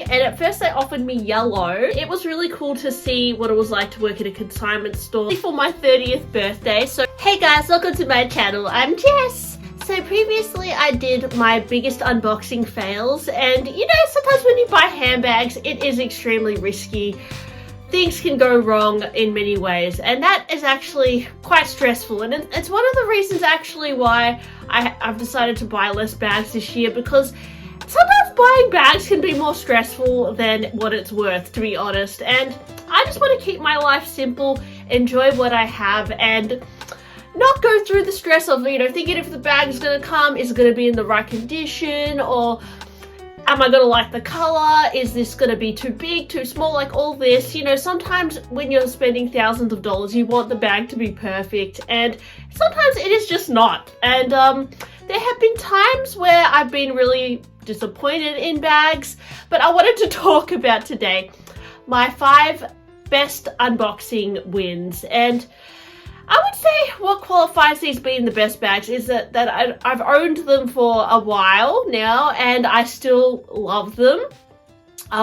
and at first they offered me yellow. It was really cool to see what it was like to work at a consignment store for my 30th birthday. So hey guys, welcome to my channel. I'm Jess. So previously I did my biggest unboxing fails, and you know, sometimes when you buy handbags it is extremely risky. Things can go wrong in many ways, and that is actually quite stressful, and it's one of the reasons actually why I've decided to buy less bags this year, because sometimes buying bags can be more stressful than what it's worth, to be honest. And I just want to keep my life simple, enjoy what I have, and not go through the stress of, you know, thinking if the bag is going to come, is it going to be in the right condition, or am I going to like the color? Is this going to be too big, too small? Like all this, you know, sometimes when you're spending thousands of dollars, you want the bag to be perfect, and sometimes it is just not. And there have been times where I've been really disappointed in bags, but I wanted to talk about today my 5 best unboxing wins. And I would say what qualifies these being the best bags is that I've owned them for a while now and I still love them.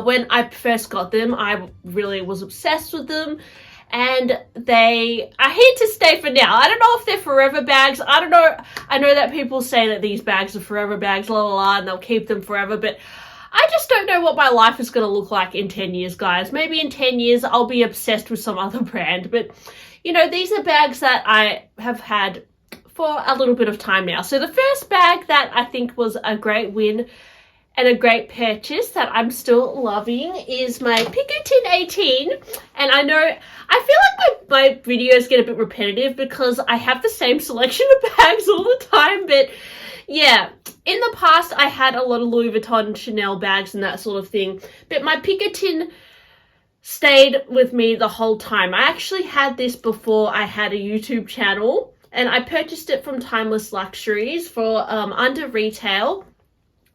When I first got them, I really was obsessed with them, and they are here to stay for now. I don't know if they're forever bags. I don't know. I know that people say that these bags are forever bags, la la la, and they'll keep them forever, but I just don't know what my life is going to look like in 10 years, guys. Maybe in 10 years I'll be obsessed with some other brand, but you know, these are bags that I have had for a little bit of time now. So the first bag that I think was a great win and a great purchase that I'm still loving is my Picotin 18. And I know, I feel like my videos get a bit repetitive because I have the same selection of bags all the time, but yeah, in the past I had a lot of Louis Vuitton and Chanel bags and that sort of thing, but my Picotin stayed with me the whole time. I actually had this before I had a YouTube channel, and I purchased it from Timeless Luxuries for under retail.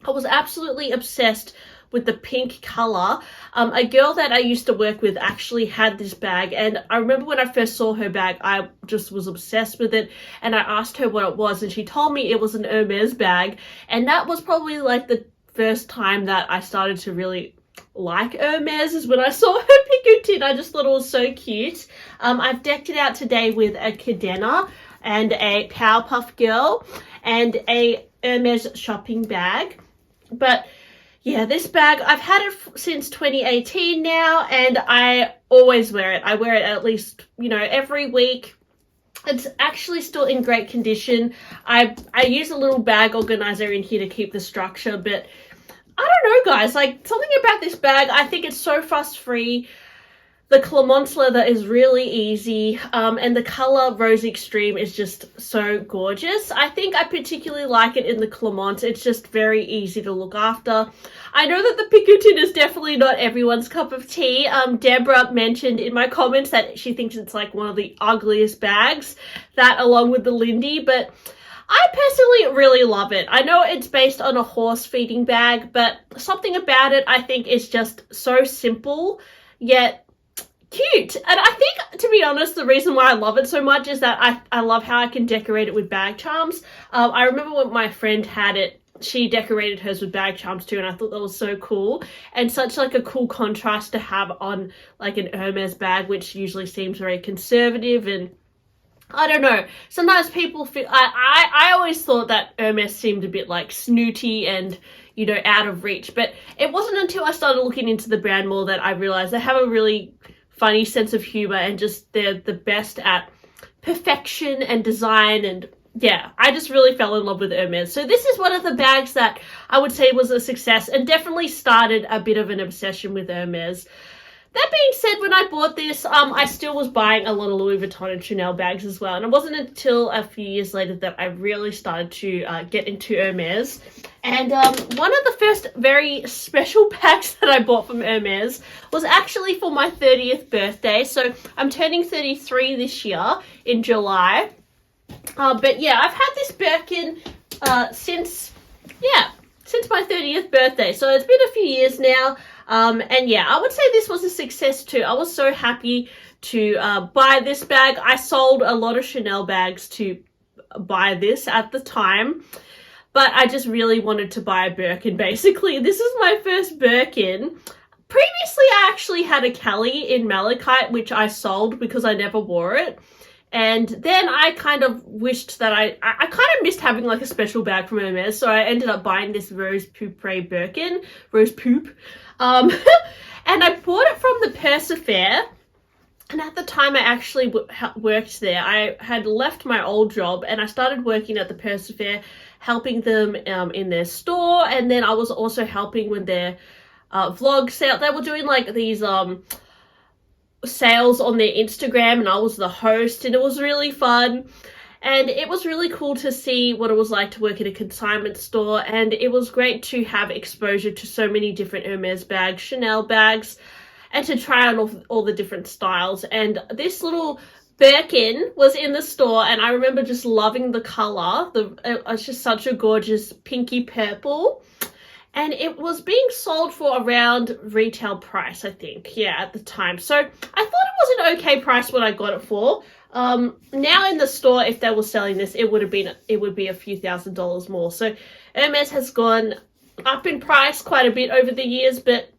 I was absolutely obsessed with the pink color. A girl that I used to work with actually had this bag, and I remember when I first saw her bag, I just was obsessed with it, and I asked her what it was, and she told me it was an Hermes bag, and that was probably like the first time that I started to really like Hermes, is when I saw her Picotin. I just thought it was so cute. I've decked it out today with a cadena and a Powerpuff Girl and a Hermes shopping bag. But yeah, this bag, I've had it since 2018 now, and I always wear it. I wear it at least, you know, every week. It's actually still in great condition. I use a little bag organizer in here to keep the structure, but I don't know, guys, like something about this bag, I think it's so fuss-free. The Clemence leather is really easy, and the color Rose Extreme is just so gorgeous. I think I particularly like it in the Clemence. It's just very easy to look after. I know that the Picotin is definitely not everyone's cup of tea. Deborah mentioned in my comments that she thinks it's like one of the ugliest bags, that along with the Lindy, but I personally really love it. I know it's based on a horse feeding bag, but something about it I think is just so simple yet cute. And I think, to be honest, the reason why I love it so much is that I love how I can decorate it with bag charms. I remember when my friend had it, she decorated hers with bag charms too, and I thought that was so cool, and such like a cool contrast to have on like an Hermes bag, which usually seems very conservative. And I don't know, sometimes people feel, I always thought that Hermes seemed a bit like snooty and, you know, out of reach, but it wasn't until I started looking into the brand more that I realized they have a really funny sense of humor, and just they're the best at perfection and design, and yeah, I just really fell in love with Hermes. So this is one of the bags that I would say was a success and definitely started a bit of an obsession with Hermes. That being said, when I bought this, I still was buying a lot of Louis Vuitton and Chanel bags as well. And it wasn't until a few years later that I really started to get into Hermes. And one of the first very special bags that I bought from Hermes was actually for my 30th birthday. So I'm turning 33 this year in July. But yeah, I've had this Birkin since my 30th birthday. So it's been a few years now. And yeah, I would say this was a success too. I was so happy to buy this bag. I sold a lot of Chanel bags to buy this at the time. but I just really wanted to buy a Birkin basically. This is my first Birkin. Previously, I actually had a Kelly in malachite, which I sold because I never wore it. And then I kind of wished that I kind of missed having like a special bag from Hermes, so I ended up buying this Rose Pourpre Birkin, Rose Poop. And I bought it from the Persefair. And at the time I actually worked there. I had left my old job and I started working at the Persefair, helping them in their store. And then I was also helping with their vlog sale. They were doing like these sales on their Instagram, and I was the host, and it was really fun. And it was really cool to see what it was like to work at a consignment store, and it was great to have exposure to so many different Hermes bags, Chanel bags, and to try on all the different styles. And this little Birkin was in the store, and I remember just loving the color. It's just such a gorgeous pinky purple. And it was being sold for around retail price, I think. Yeah, at the time. So I thought it was an okay price what I got it for. Now in the store, if they were selling this, it would be a few $1,000s more. So Hermes has gone up in price quite a bit over the years, but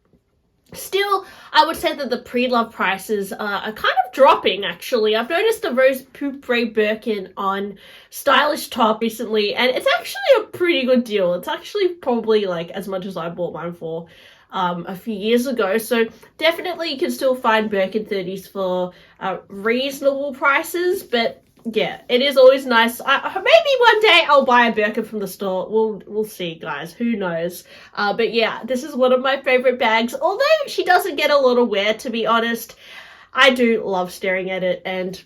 still, I would say that the pre-love prices are kind of dropping, actually. I've noticed the Rose Pourpre Birkin on Stylish Top recently, and it's actually a pretty good deal. It's actually probably like as much as I bought mine for a few years ago. So definitely you can still find Birkin 30s for reasonable prices, but yeah, it is always nice. Maybe one day I'll buy a Birkin from the store. We'll see, guys. Who knows? But yeah, this is one of my favorite bags. Although she doesn't get a lot of wear, to be honest, I do love staring at it, and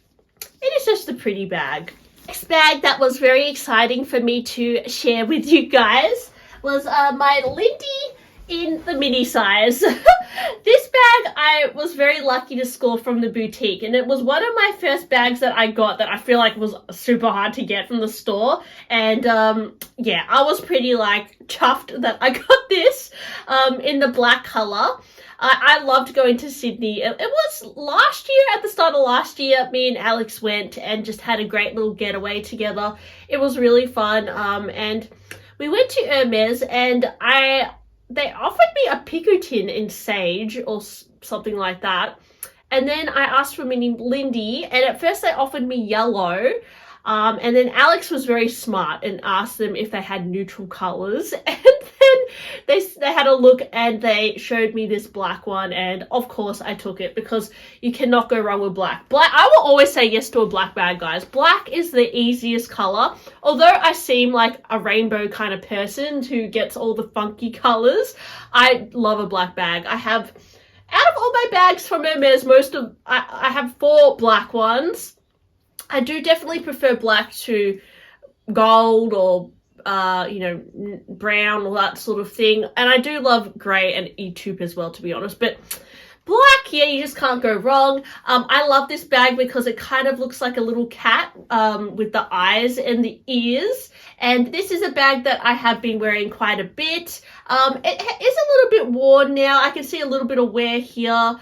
it is just a pretty bag. Next bag that was very exciting for me to share with you guys was my Lindy in the mini size. This bag I was very lucky to score from the boutique, and it was one of my first bags that I got that I feel like was super hard to get from the store. And yeah, I was pretty like chuffed that I got this in the black color. I loved going to Sydney. It was last year, at the start of last year, me and Alex went and just had a great little getaway together. It was really fun. And we went to Hermes, and they offered me a Picotin in sage or something like that. And then I asked for mini Lindy, and at first they offered me yellow. And then Alex was very smart and asked them if they had neutral colors. And then they had a look and they showed me this black one. And of course I took it because you cannot go wrong with black. I will always say yes to a black bag, guys. Black is the easiest color. Although I seem like a rainbow kind of person who gets all the funky colors, I love a black bag. I have, out of all my bags from Hermes, I have 4 black ones. I do definitely prefer black to gold or, you know, brown or that sort of thing. And I do love grey and E-taupe as well, to be honest. But black, yeah, you just can't go wrong. I love this bag because it kind of looks like a little cat with the eyes and the ears. And this is a bag that I have been wearing quite a bit. It is a little bit worn now. I can see a little bit of wear here.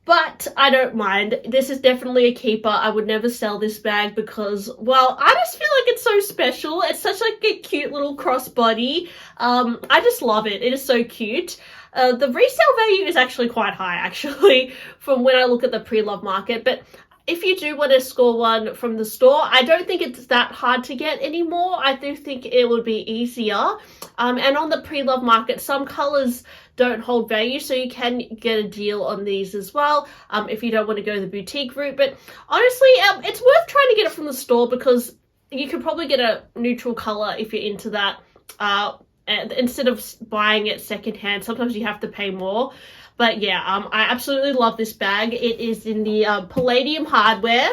But I don't mind. This is definitely a keeper. I would never sell this bag because, well, I just feel like it's so special. It's such like a cute little crossbody. I just love it. It is so cute. The resale value is actually quite high, actually, from when I look at the pre-love market. But if you do want to score one from the store, I don't think it's that hard to get anymore. I do think it would be easier. And on the pre-love market, some colors don't hold value, so you can get a deal on these as well if you don't want to go the boutique route. But honestly, it's worth trying to get it from the store because you could probably get a neutral color if you're into that. And instead of buying it secondhand, sometimes you have to pay more. But yeah, I absolutely love this bag. It is in the palladium hardware.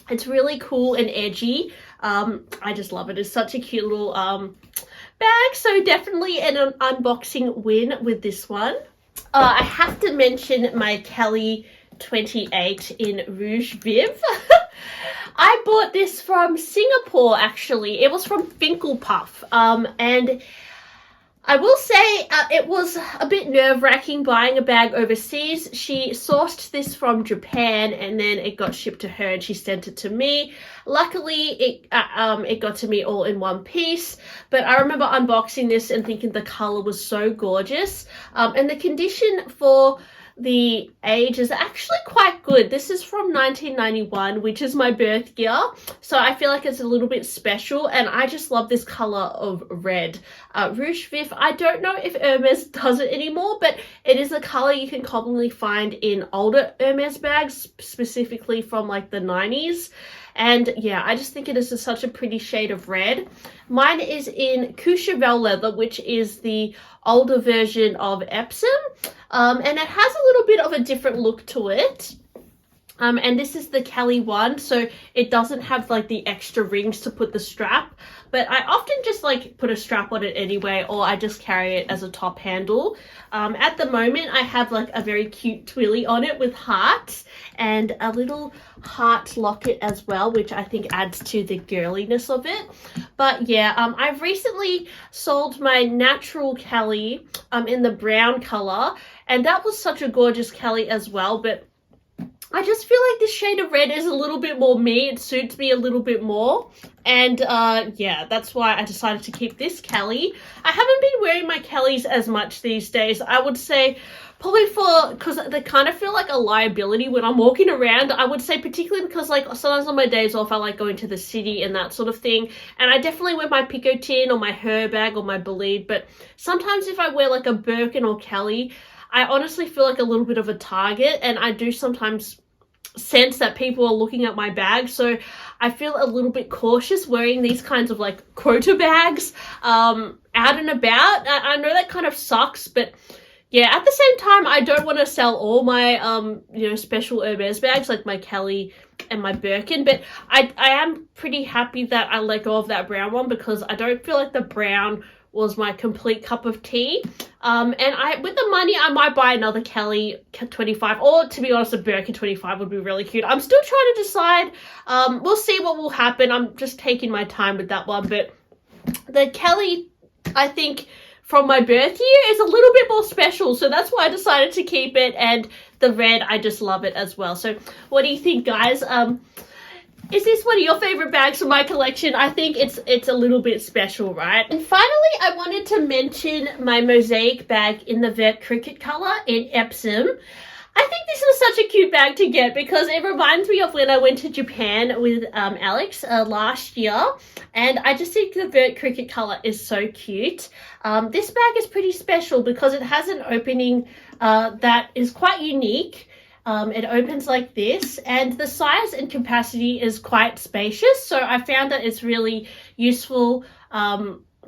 It's really cool and edgy. I just love it. It's such a cute little bag. So definitely an unboxing win with this one. I have to mention my Kelly 28 in Rouge Vif. I bought this from Singapore, actually. It was from Finkel Puff. And I will say it was a bit nerve-wracking buying a bag overseas. She sourced this from Japan and then it got shipped to her and she sent it to me. Luckily, it got to me all in one piece, but I remember unboxing this and thinking the color was so gorgeous. And the condition for the age is actually quite good. This is from 1991, which is my birth year, so I feel like it's a little bit special, and I just love this color of red. Rouge Vif, I don't know if Hermes does it anymore, but it is a color you can commonly find in older Hermes bags, specifically from like the 90s. And yeah, I just think it is such a pretty shade of red. Mine is in Courchevel leather, which is the older version of Epsom. And it has a little bit of a different look to it. And this is the Kelly one, so it doesn't have like the extra rings to put the strap, but I often just like put a strap on it anyway, or I just carry it as a top handle. At the moment I have like a very cute twilly on it with hearts and a little heart locket as well, which I think adds to the girliness of it. But yeah, I've recently sold my natural Kelly in the brown color, and that was such a gorgeous Kelly as well, but I just feel like this shade of red is a little bit more me. It suits me a little bit more. And yeah, that's why I decided to keep this Kelly. I haven't been wearing my Kellys as much these days. I would say probably because they kind of feel like a liability when I'm walking around. I would say particularly because like sometimes on my days off I like going to the city and that sort of thing. And I definitely wear my Picotin or my Herbag or my Bolide. But sometimes if I wear like a Birkin or Kelly, I honestly feel like a little bit of a target, and I do sometimes sense that people are looking at my bag, so I feel a little bit cautious wearing these kinds of like quota bags out and about. I know that kind of sucks, but yeah, at the same time I don't want to sell all my you know, special Hermes bags like my Kelly and my Birkin, but I am pretty happy that I let go of that brown one, because I don't feel like the brown was my complete cup of tea. And with the money, I might buy another Kelly 25, or to be honest, a Birkin 25 would be really cute. I'm still trying to decide. We'll see what will happen. I'm just taking my time with that one. But the Kelly, I think, from my birth year is a little bit more special. So that's why I decided to keep it. And the red, I just love it as well. So what do you think, guys? Is this one of your favorite bags from my collection? I think it's a little bit special, right? And finally, I wanted to mention my Mosaic bag in the Vert Cricket color in Epsom. I think this was such a cute bag to get because it reminds me of when I went to Japan with Alex last year, and I just think the Vert Cricket color is so cute. This bag is pretty special because it has an opening that is quite unique. It opens like this, and the size and capacity is quite spacious, so I found that it's really useful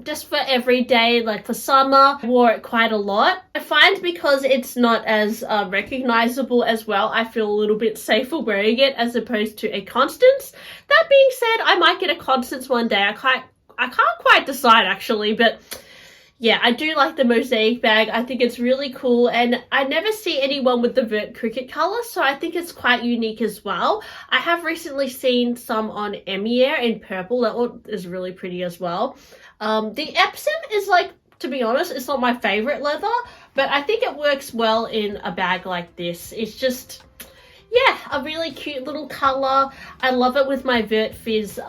just for every day, like for summer. I wore it quite a lot. I find because it's not as recognizable as well, I feel a little bit safer wearing it as opposed to a Constance. That being said, I might get a Constance one day. I can't quite decide actually, but yeah, I do like the Mosaic bag. I think it's really cool, and I never see anyone with the Vert Cricket color, so I think it's quite unique as well. I have recently seen some on Emier in purple. That one is really pretty as well. The Epsom is, like, to be honest, it's not my favorite leather, but I think it works well in a bag like this. It's just, yeah, a really cute little color. I love it with my Vert Fizz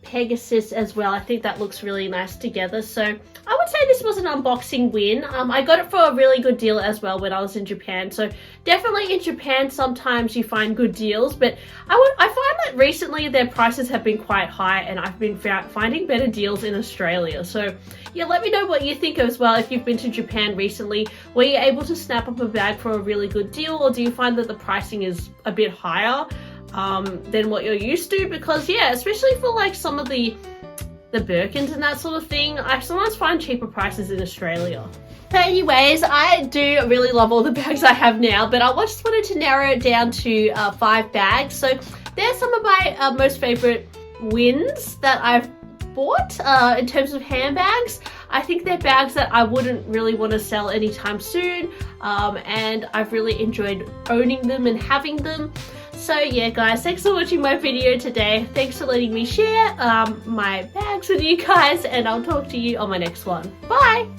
Pegasus as well. I think that looks really nice together. So I would say this was an unboxing win. I got it for a really good deal as well when I was in Japan. So definitely in Japan sometimes you find good deals, but I find that recently their prices have been quite high, and I've been finding better deals in Australia. So yeah, let me know what you think as well. If you've been to Japan recently, were you able to snap up a bag for a really good deal, or do you find that the pricing is a bit higher than what you're used to? Because yeah, especially for like some of the Birkins and that sort of thing, I sometimes find cheaper prices in Australia. So anyways, I do really love all the bags I have now, but I just wanted to narrow it down to 5 bags. So there's some of my most favorite wins that I've bought in terms of handbags. I think they're bags that I wouldn't really want to sell anytime soon, and I've really enjoyed owning them and having them. So yeah guys, thanks for watching my video today. Thanks for letting me share my bags with you guys, and I'll talk to you on my next one. Bye!